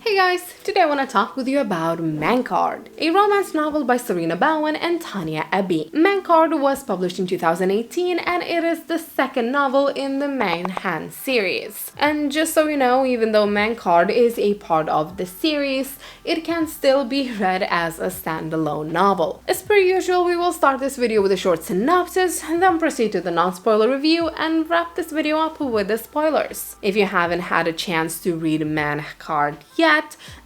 Hey guys, today I want to talk with you about Mankard, a romance novel by Sarina Bowen and Tanya Abbey. Mankard was published in 2018 and it is the second novel in the Manhan series. And just so you know, even though Mankard is a part of the series, it can still be read as a standalone novel. As per usual, we will start this video with a short synopsis, then proceed to the non-spoiler review and wrap this video up with the spoilers. If you haven't had a chance to read Mankard yet,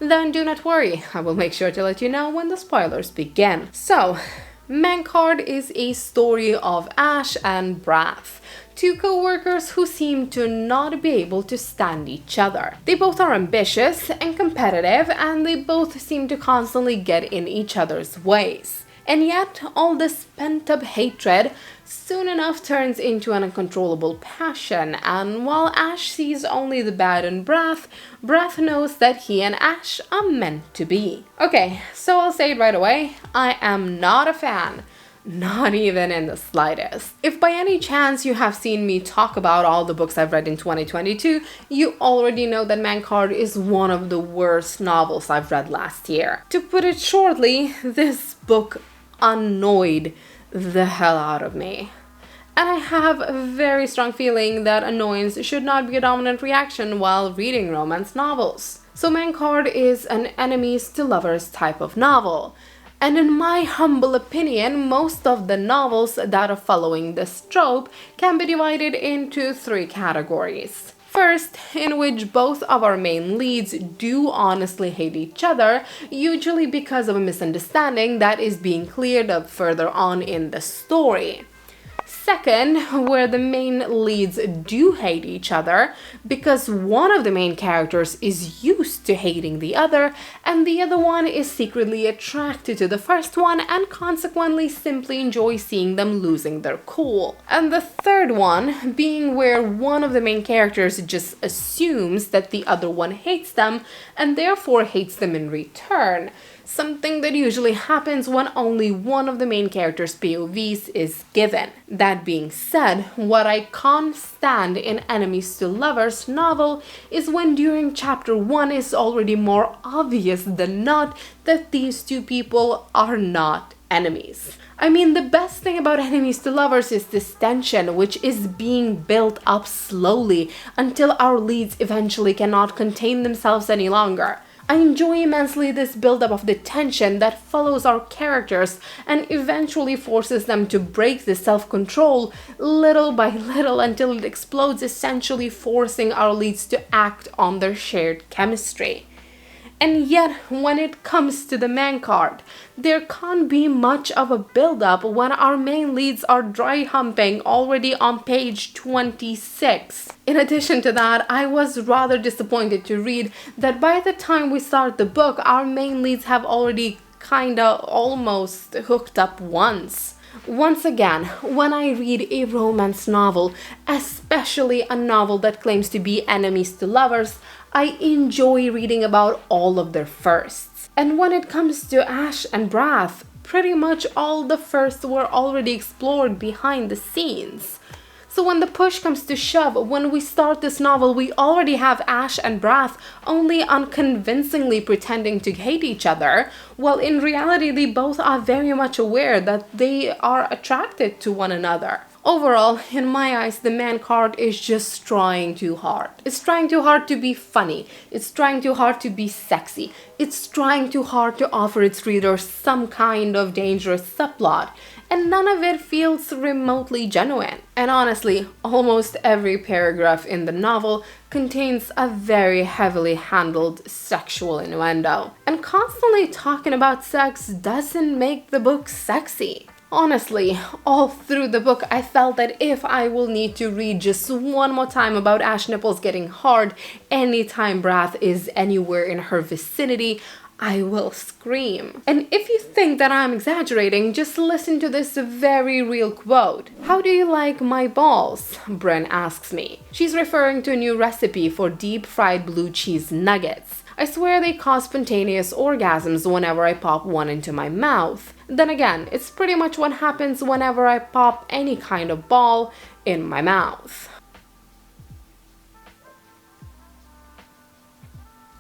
then do not worry, I will make sure to let you know when the spoilers begin. So, Mankard is a story of Ash and Brath, two co-workers who seem to not be able to stand each other. They both are ambitious and competitive, and they both seem to constantly get in each other's ways. And yet, all this pent-up hatred soon enough turns into an uncontrollable passion, and while Ash sees only the bad in Brath, Brath knows that he and Ash are meant to be. Okay, so I'll say it right away, I am not a fan. Not even in the slightest. If by any chance you have seen me talk about all the books I've read in 2022, you already know that Mankard is one of the worst novels I've read last year. To put it shortly, this book annoyed the hell out of me. And I have a very strong feeling that annoyance should not be a dominant reaction while reading romance novels. So Mankard is an enemies to lovers type of novel. And in my humble opinion, most of the novels that are following this trope can be divided into three categories. First, in which both of our main leads do honestly hate each other, usually because of a misunderstanding that is being cleared up further on in the story. Second, where the main leads do hate each other because one of the main characters is used to hating the other and the other one is secretly attracted to the first one and consequently simply enjoys seeing them losing their cool. And the third one being where one of the main characters just assumes that the other one hates them and therefore hates them in return. Something that usually happens when only one of the main character's POVs is given. That being said, what I can't stand in Enemies to Lovers novel is when during chapter 1 it's already more obvious than not that these two people are not enemies. I mean, the best thing about Enemies to Lovers is this tension which is being built up slowly until our leads eventually cannot contain themselves any longer. I enjoy immensely this buildup of the tension that follows our characters and eventually forces them to break the self-control little by little until it explodes, essentially forcing our leads to act on their shared chemistry. And yet, when it comes to the Mankard, there can't be much of a build-up when our main leads are dry humping already on page 26. In addition to that, I was rather disappointed to read that by the time we start the book, our main leads have already kinda almost hooked up once. Once again, when I read a romance novel, especially a novel that claims to be enemies to lovers, I enjoy reading about all of their firsts. And when it comes to Ash and Brath, pretty much all the firsts were already explored behind the scenes. So when the push comes to shove, when we start this novel, we already have Ash and Brath only unconvincingly pretending to hate each other, while in reality they both are very much aware that they are attracted to one another. Overall, in my eyes, the Mankard is just trying too hard. It's trying too hard to be funny. It's trying too hard to be sexy. It's trying too hard to offer its readers some kind of dangerous subplot. And none of it feels remotely genuine. And honestly, almost every paragraph in the novel contains a very heavily handled sexual innuendo. And constantly talking about sex doesn't make the book sexy. Honestly, all through the book, I felt that if I will need to read just one more time about Ash nipples getting hard anytime Brath is anywhere in her vicinity, I will scream. And if you think that I'm exaggerating, just listen to this very real quote. "How do you like my balls?" Bren asks me. She's referring to a new recipe for deep-fried blue cheese nuggets. I swear they cause spontaneous orgasms whenever I pop one into my mouth. Then again, it's pretty much what happens whenever I pop any kind of ball in my mouth.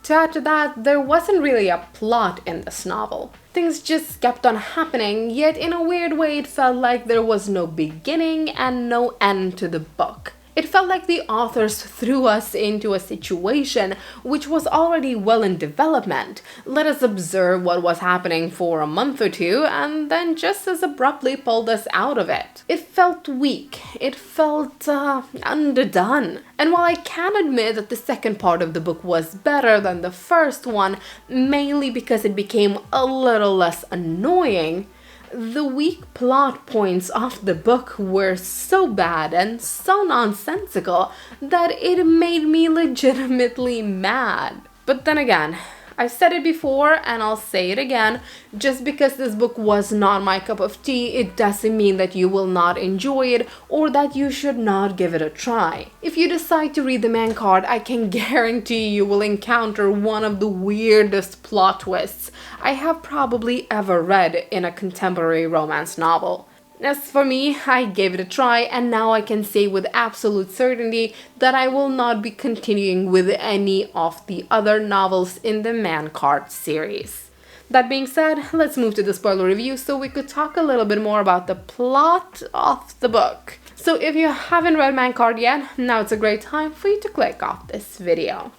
To add to that, there wasn't really a plot in this novel. Things just kept on happening, yet in a weird way it felt like there was no beginning and no end to the book. It felt like the authors threw us into a situation which was already well in development, let us observe what was happening for a month or two, and then just as abruptly pulled us out of it. It felt weak, it felt underdone. And while I can admit that the second part of the book was better than the first one, mainly because it became a little less annoying, the weak plot points of the book were so bad and so nonsensical that it made me legitimately mad. But then again, I've said it before and I'll say it again, just because this book was not my cup of tea, it doesn't mean that you will not enjoy it or that you should not give it a try. If you decide to read The Man Card, I can guarantee you will encounter one of the weirdest plot twists I have probably ever read in a contemporary romance novel. As for me, I gave it a try, and now I can say with absolute certainty that I will not be continuing with any of the other novels in the Man Card series. That being said, let's move to the spoiler review so we could talk a little bit more about the plot of the book. So if you haven't read Man Card yet, now it's a great time for you to click off this video.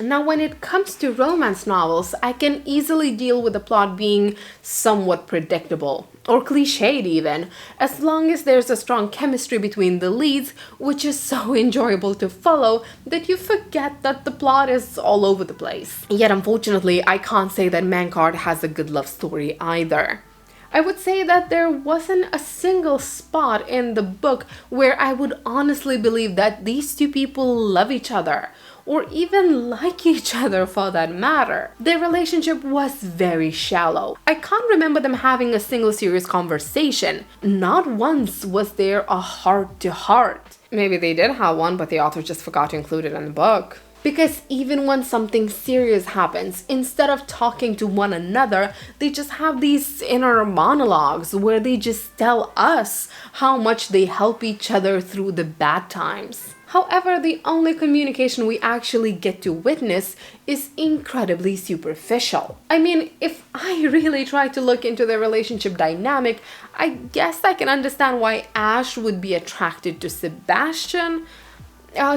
Now, when it comes to romance novels, I can easily deal with the plot being somewhat predictable, or cliched even, as long as there's a strong chemistry between the leads, which is so enjoyable to follow that you forget that the plot is all over the place. Yet unfortunately, I can't say that Man Card has a good love story either. I would say that there wasn't a single spot in the book where I would honestly believe that these two people love each other, or even like each other for that matter. Their relationship was very shallow. I can't remember them having a single serious conversation. Not once was there a heart-to-heart. Maybe they did have one, but the author just forgot to include it in the book. Because even when something serious happens, instead of talking to one another, they just have these inner monologues where they just tell us how much they help each other through the bad times. However, the only communication we actually get to witness is incredibly superficial. I mean, if I really try to look into their relationship dynamic, I guess I can understand why Ash would be attracted to Sebastian.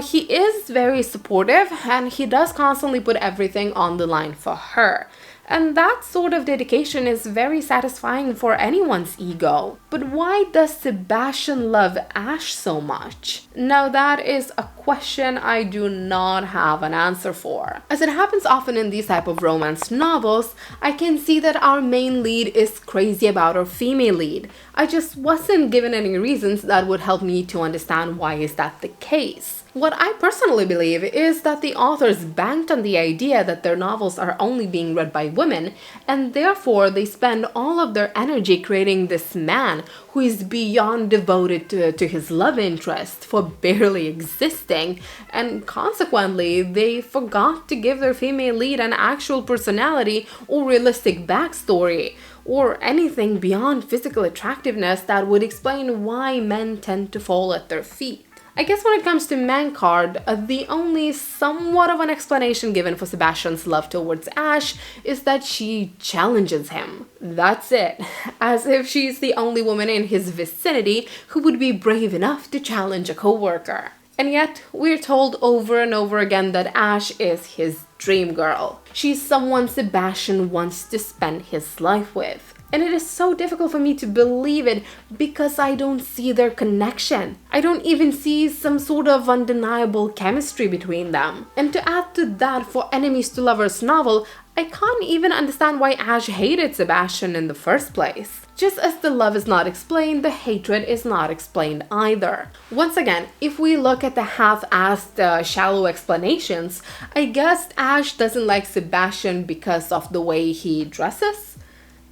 He is very supportive and he does constantly put everything on the line for her. And that sort of dedication is very satisfying for anyone's ego. But why does Sebastian love Ash so much? Now that is a question I do not have an answer for. As it happens often in these type of romance novels, I can see that our main lead is crazy about our female lead. I just wasn't given any reasons that would help me to understand why is that the case. What I personally believe is that the authors banked on the idea that their novels are only being read by women, and therefore they spend all of their energy creating this man who is beyond devoted to his love interest for barely existing, and consequently they forgot to give their female lead an actual personality or realistic backstory, or anything beyond physical attractiveness that would explain why men tend to fall at their feet. I guess when it comes to Man Card, the only somewhat of an explanation given for Sebastian's love towards Ash is that she challenges him. That's it. As if she's the only woman in his vicinity who would be brave enough to challenge a co-worker. And yet, we're told over and over again that Ash is his dream girl. She's someone Sebastian wants to spend his life with. And it is so difficult for me to believe it because I don't see their connection. I don't even see some sort of undeniable chemistry between them. And to add to that, for Enemies to Lovers novel, I can't even understand why Ash hated Sebastian in the first place. Just as the love is not explained, the hatred is not explained either. Once again, if we look at the half-assed, shallow explanations, I guess Ash doesn't like Sebastian because of the way he dresses.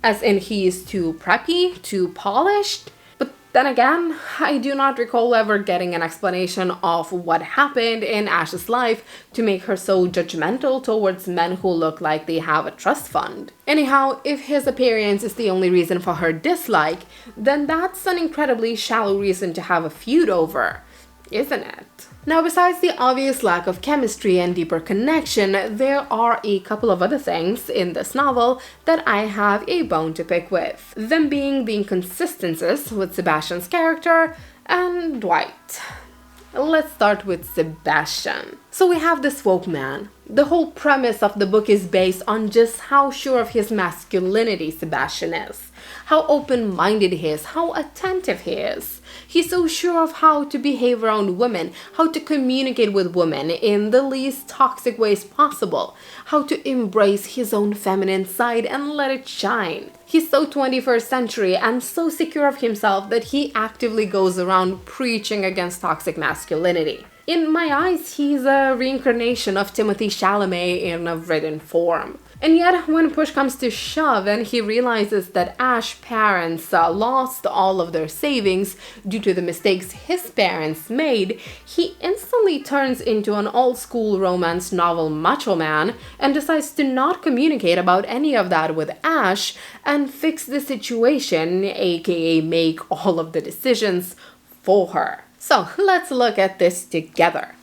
As in he is too preppy, too polished. But Then again, I do not recall ever getting an explanation of what happened in Ash's life to make her so judgmental towards men who look like they have a trust fund. Anyhow, if his appearance is the only reason for her dislike, then that's an incredibly shallow reason to have a feud over, isn't it? Now, besides the obvious lack of chemistry and deeper connection, there are a couple of other things in this novel that I have a bone to pick with. Them being the inconsistencies with Sebastian's character and Dwight. Let's start with Sebastian. So we have this woke man. The whole premise of the book is based on just how sure of his masculinity Sebastian is, how open-minded he is, how attentive he is. He's so sure of how to behave around women, how to communicate with women in the least toxic ways possible, how to embrace his own feminine side and let it shine. He's so 21st century and so secure of himself that he actively goes around preaching against toxic masculinity. In my eyes, he's a reincarnation of Timothée Chalamet in a written form. And yet, when push comes to shove and he realizes that Ash's parents lost all of their savings due to the mistakes his parents made, he instantly turns into an old-school romance novel macho man and decides to not communicate about any of that with Ash and fix the situation, aka make all of the decisions for her. So let's look at this together.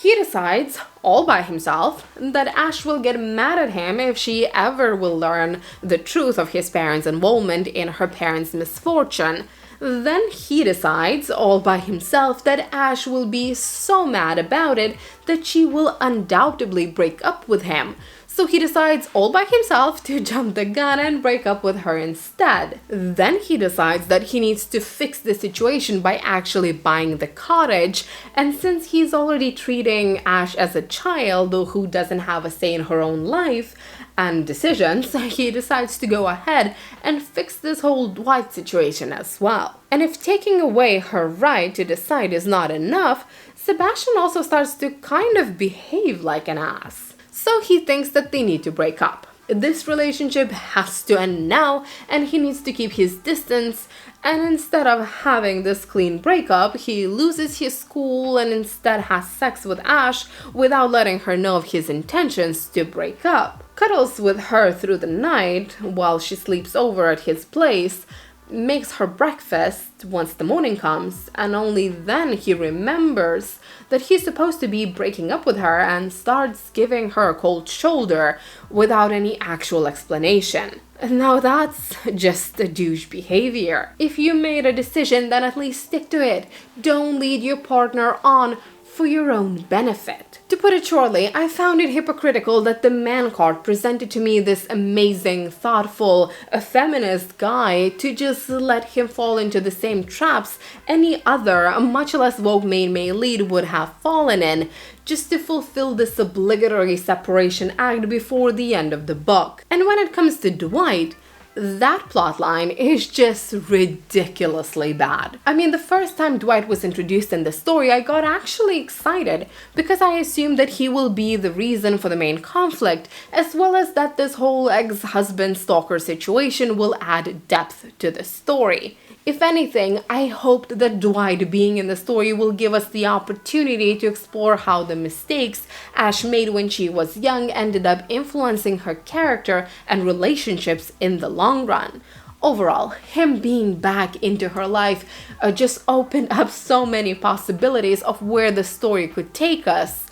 He decides, all by himself, that Ash will get mad at him if she ever will learn the truth of his parents' involvement in her parents' misfortune. Then he decides, all by himself, that Ash will be so mad about it that she will undoubtedly break up with him. So he decides all by himself to jump the gun and break up with her instead. Then he decides that he needs to fix the situation by actually buying the cottage, and since he's already treating Ash as a child who doesn't have a say in her own life and decisions, he decides to go ahead and fix this whole Dwight situation as well. And if taking away her right to decide is not enough, Sebastian also starts to kind of behave like an ass. So he thinks that they need to break up. This relationship has to end now and he needs to keep his distance, and instead of having this clean breakup, he loses his school and instead has sex with Ash without letting her know of his intentions to break up. Cuddles with her through the night while she sleeps over at his place, makes her breakfast once the morning comes, and only then he remembers that he's supposed to be breaking up with her and starts giving her a cold shoulder without any actual explanation. Now that's just a douche behavior. If you made a decision, then at least stick to it. Don't lead your partner on for your own benefit. To put it shortly, I found it hypocritical that the man card presented to me this amazing, thoughtful, feminist guy to just let him fall into the same traps any other, much less woke male lead would have fallen in, just to fulfill this obligatory separation act before the end of the book. And when it comes to Dwight, that plotline is just ridiculously bad. I mean, the first time Dwight was introduced in the story, I got actually excited because I assumed that he will be the reason for the main conflict, as well as that this whole ex-husband stalker situation will add depth to the story. If anything, I hoped that Dwight being in the story will give us the opportunity to explore how the mistakes Ash made when she was young ended up influencing her character and relationships in the long run. Overall, him being back into her life just opened up so many possibilities of where the story could take us.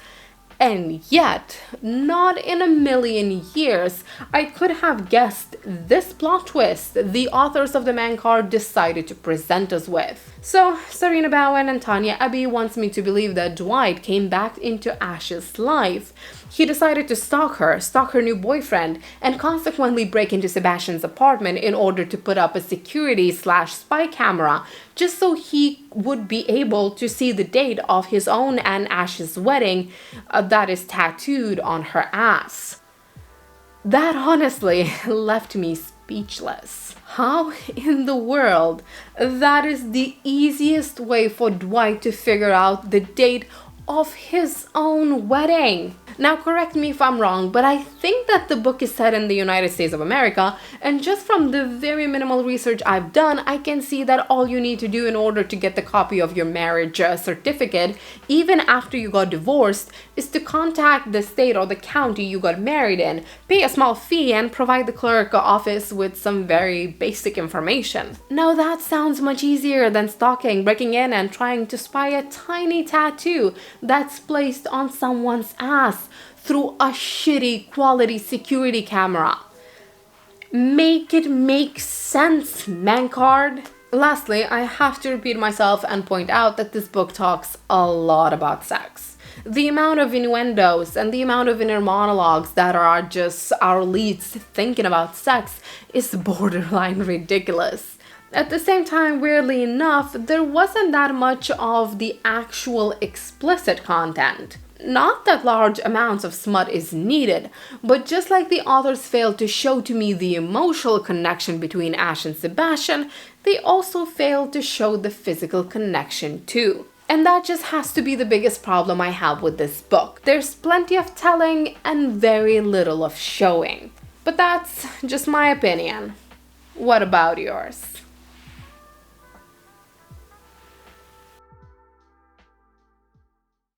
And yet, not in a million years, I could have guessed this plot twist the authors of the man card decided to present us with. So, Sarina Bowen and Tanya Abbey wants me to believe that Dwight came back into Ash's life. He decided to stalk her new boyfriend, and consequently break into Sebastian's apartment in order to put up a security/spy camera, just so he would be able to see the date of his own and Ash's wedding that is tattooed on her ass. That honestly left me speechless. How in the world that is the easiest way for Dwight to figure out the date of his own wedding? Now, correct me if I'm wrong, but I think that the book is set in the United States of America, and just from the very minimal research I've done, I can see that all you need to do in order to get the copy of your marriage certificate, even after you got divorced, is to contact the state or the county you got married in, pay a small fee, and provide the clerk office with some very basic information. Now, that sounds much easier than stalking, breaking in, and trying to spy a tiny tattoo that's placed on someone's ass through a shitty quality security camera. Make it make sense, Mankard. Lastly, I have to repeat myself and point out that this book talks a lot about sex. The amount of innuendos and the amount of inner monologues that are just our leads thinking about sex is borderline ridiculous. At the same time, weirdly enough, there wasn't that much of the actual explicit content. Not that large amounts of smut is needed, but just like the authors failed to show to me the emotional connection between Ash and Sebastian, they also failed to show the physical connection too. And that just has to be the biggest problem I have with this book. There's plenty of telling and very little of showing. But that's just my opinion. What about yours?